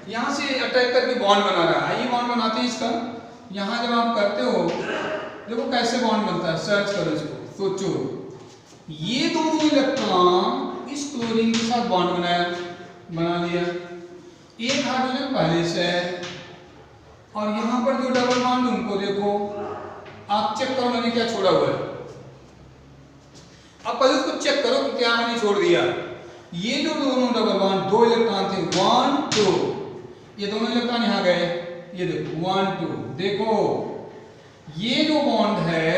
यहाँ से अटैक करके बॉन्ड बना रहा है। ये बॉन्ड बनाते हैं इसका, यहाँ जब आप करते हो देखो कैसे बॉन्ड बनता है, सर्च करो इसको, सोचो, ये दोनों इलेक्ट्रॉन इस क्लोरीन के साथ बॉन्ड बना लिया, एक हाइड्रोजन पहले से है, और यहाँ पर जो डबल बॉन्ड उनको देखो, आप चेक करो मैंने क्या छोड़ा हुआ है। अब पहले उसको चेक करो कि क्या मैंने छोड़ दिया। ये जो दोनों डबल बॉन्ड, 2 इलेक्ट्रॉन थे, 1 2, ये दोनों इलेक्ट्रॉन यहाँ गए, ये देखो 1 2, देखो ये जो बॉन्ड है,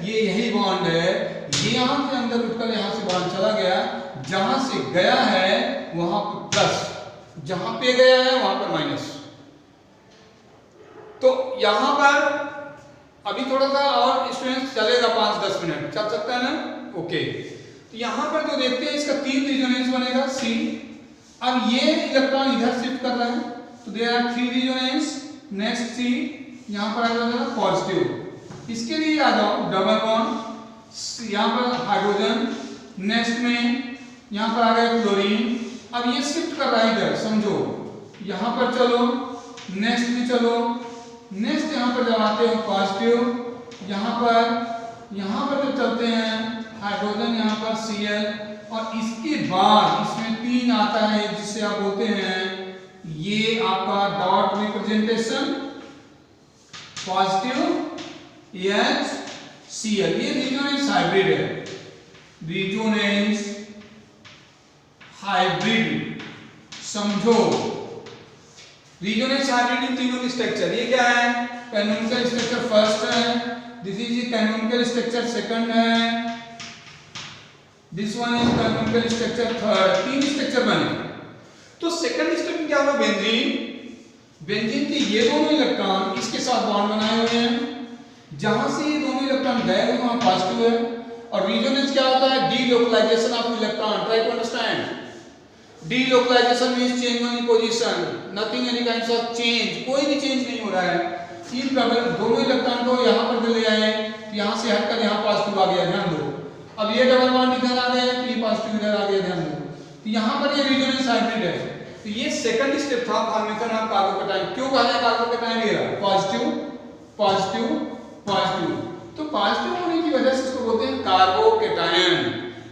ये यही बॉन्ड है, ये यहाँ के अंदर उठकर यहाँ से बॉन्ड चला गया, जहां से गया है वहां पर प्लस, जहां पे गया है वहां पर माइनस। तो यहां पर अभी थोड़ा सा और स्टूडेंट्स चलेगा 5-10 मिनट चल सकता है ना, ओके। तो यहाँ पर जो देखते हैं इसका 3 रेजोनेंस बनेगा C। अब ये इलेक्ट्रॉन इधर शिफ्ट कर रहा है तो there are 3 resonance. Next C यहाँ पर आ जाएगा पॉजिटिव। इसके लिए आ जाओ डबल बॉन्ड, यहाँ पर हाइड्रोजन, नेक्स्ट में यहाँ पर आ गया क्लोरीन। अब ये शिफ्ट कर रहा है इधर, समझो यहाँ पर चलो, नेक्स्ट में चलो, नेक्स्ट यहाँ पर जब आते हो पॉजिटिव, यहाँ पर जब चलते हैं हाइड्रोजन यहाँ पर Cl, और इसके बाद इसमें 3 आता है जिसे आप बोलते हैं ये आपका डॉट रिप्रेजेंटेशन पॉजिटिव HCl। ये रेजोनेंस हाइब्रिड है, रेजोनेंस हाइब्रिड, समझो रेजोनेंस हाइब्रिड इन तीनों की स्ट्रक्चर। ये क्या है, कैनोनिकल स्ट्रक्चर फर्स्ट है, this is canonical structure second है, this one is canonical structure third. 3 structure बने। तो सेकंड स्टेप में क्या होगा, बेंजीन के ये दोनों इलेक्ट्रॉन इसके साथ बॉन्ड बनाए हुए हैं, जहां से ये दोनों इलेक्ट्रॉन गए हुए वहां पॉजिटिव है। और रेजोनेंस क्या होता है, delocalisation of electron. Try to understand, delocalisation means change in position, nothing any kinds of change, कोई भी चेंज नहीं हो रहा है। इन दोनों इलेक्ट्रॉन को यहां पर ले आए, यहां से हटकर यहां पॉजिटिव आ गया, ध्यान दो। अब ये डबल बॉन्ड इधर आ गया, ये पॉजिटिव इधर आ गया, ध्यान दो। तो यहां पर ये रेजोनेंस हाइब्रिड है। तो ये सेकंड स्टेप था फॉर्मेशन ऑफ कार्बोकैटायन। क्यों कहा जाए कार्बोकैटायन ले रहा, पॉजिटिव पॉजिटिव पॉजिटिव, तो पॉजिटिव होने की वजह से इसको बोलते हैं कार्बोकैटायन।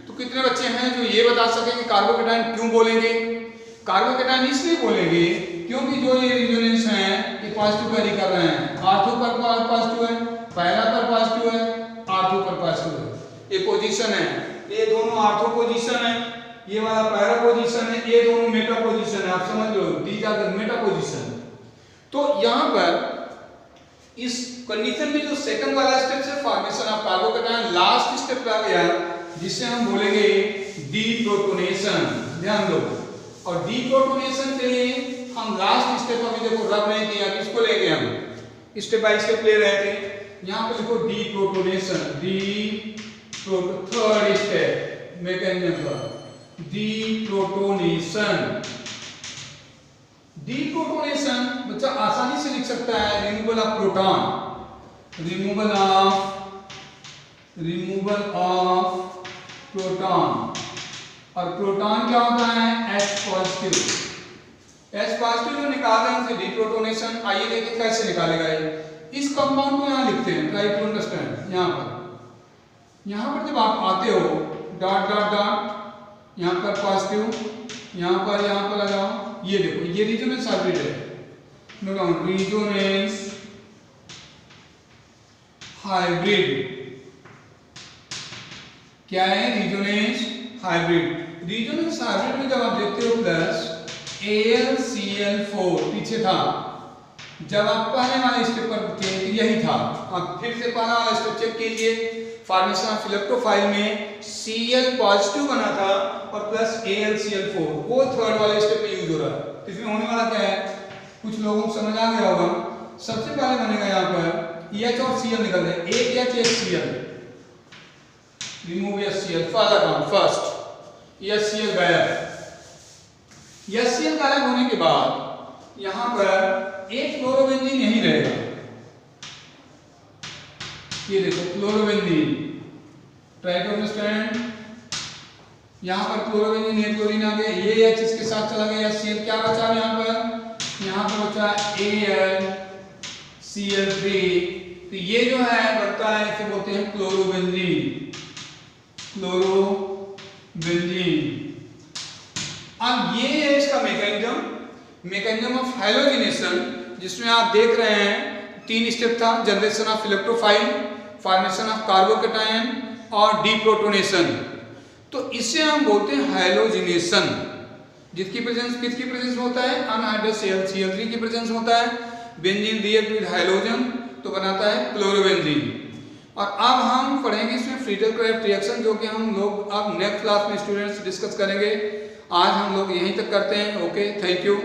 तो कितने बच्चे हैं जो ये बता सकें कि कार्बोकैटायन क्यों बोलेंगे? कार्बोकैटायन इसलिए बोलेंगे क्योंकि जो ये रेजोनेंस है ये पॉजिटिव कैरी कर रहे हैं। ऑर्थो पर पॉजिटिव है, पहला पर पॉजिटिव है, ऑर्थो पर पॉजिटिव है। ये पोजीशन है, ये दोनों ऑर्थो पोजीशन है, ये वाला पैरा पोजीशन है, ये दोनों मेटा पोजीशन है। आप समझ लो, these are the meta position. तो यहां पर इस कंडीशन में जो सेकंड वाला स्टेप है formation of carbocation, last step आ गया जिससे हम बोलेंगे डीप्रोटोनेशन। ध्यान दो, और डीप्रोटोनेशन के लिए हम लास्ट स्टेप अभी देखो रब नहीं किया, इसको लेके हम स्टेप बाय स्टेप ले रहे थे। यहां पे लिखो डीप्रोटोनेशन, थर्ड स्टेप मैकेनिज्म का डीप्रोटोनेशन। डीप्रोटोनेशन बच्चा आसानी से लिख सकता है, removal of proton, removal of proton. और प्रोटॉन क्या होता है, H पॉजिटिव। H पॉजिटिव जो निकालते हैं उसे डीप्रोटोनेशन। आइए देखिए कैसे निकालेगा ये। इस कंपाउंड को यहाँ लिखते हैं, ट्राई टू अंडरस्टैंड। यहाँ पर जब आप आते हो डॉट डॉट डॉट, यहाँ पर पॉजिटिव, यहाँ पर आ जाओ, ये देखो ये रेजोनेंस हाइब्रिड है। रेजोनेंस हाइब्रिड क्या है, रेजोनेंस हाइब्रिड। रेजोनेंस हाइब्रिड में जब आप देखते हो प्लस AlCl4 पीछे था, जब आप पहले वाले स्टेप पर थे यही था। आप फिर से पहला वाला स्टेप चेक कीजिए, फॉर्मेशन ऑफ इलेक्ट्रोफाइल में Cl पॉजिटिव बना था और प्लस AlCl4, वो थर्ड वाले स्टेप में यूज हो रहा है। तो इसमें होने वाला क्या है, कुछ लोगों को समझ आ गया होगा। सबसे पहले बनेगा यहाँ पर H और Cl निकल जाए, एक H एक Cl, रिमूव HCl, पहला काम फर्स्ट, HCl गायब। HCl गायब होने के बाद यहाँ पर एक क्लोरोबेंजीन यही रहेगा। ये देखो क्लोरोबेंजीन, ट्राई टू अंडरस्टैंड। यहाँ पर क्लोरोबेंजीन है, क्लोरीन आ गया, ये H इसके साथ चला गया, HCl क्या बचा यहाँ पर बचा AlCl3। तो ये जो है बनता है, इसे बोलते हैं क्लोरोबेंजीन, अब ये है इसका मैकेनिज्म ऑफ हैलोजिनेशन, जिसमें आप देख रहे हैं 3 स्टेप था, generation of electrophile, formation of carbocation और डीप्रोटोनेशन। तो इसे हम बोलते हैं हैलोजिनेशन, किसकी प्रेजेंस में होता है, अनहाइड्रस Cl3 की प्रेजेंस में होता है। बेंजीन रिएक्ट विद हाइड्रोजन तो बनाता है क्लोरोबेंजीन। और अब हम पढ़ेंगे इसमें फ्रीटल-क्राफ्ट रिएक्शन, जो कि हम लोग अब नेक्स्ट क्लास में स्टूडेंट्स डिस्कस करेंगे। आज हम लोग यहीं तक करते हैं। Okay, thank you.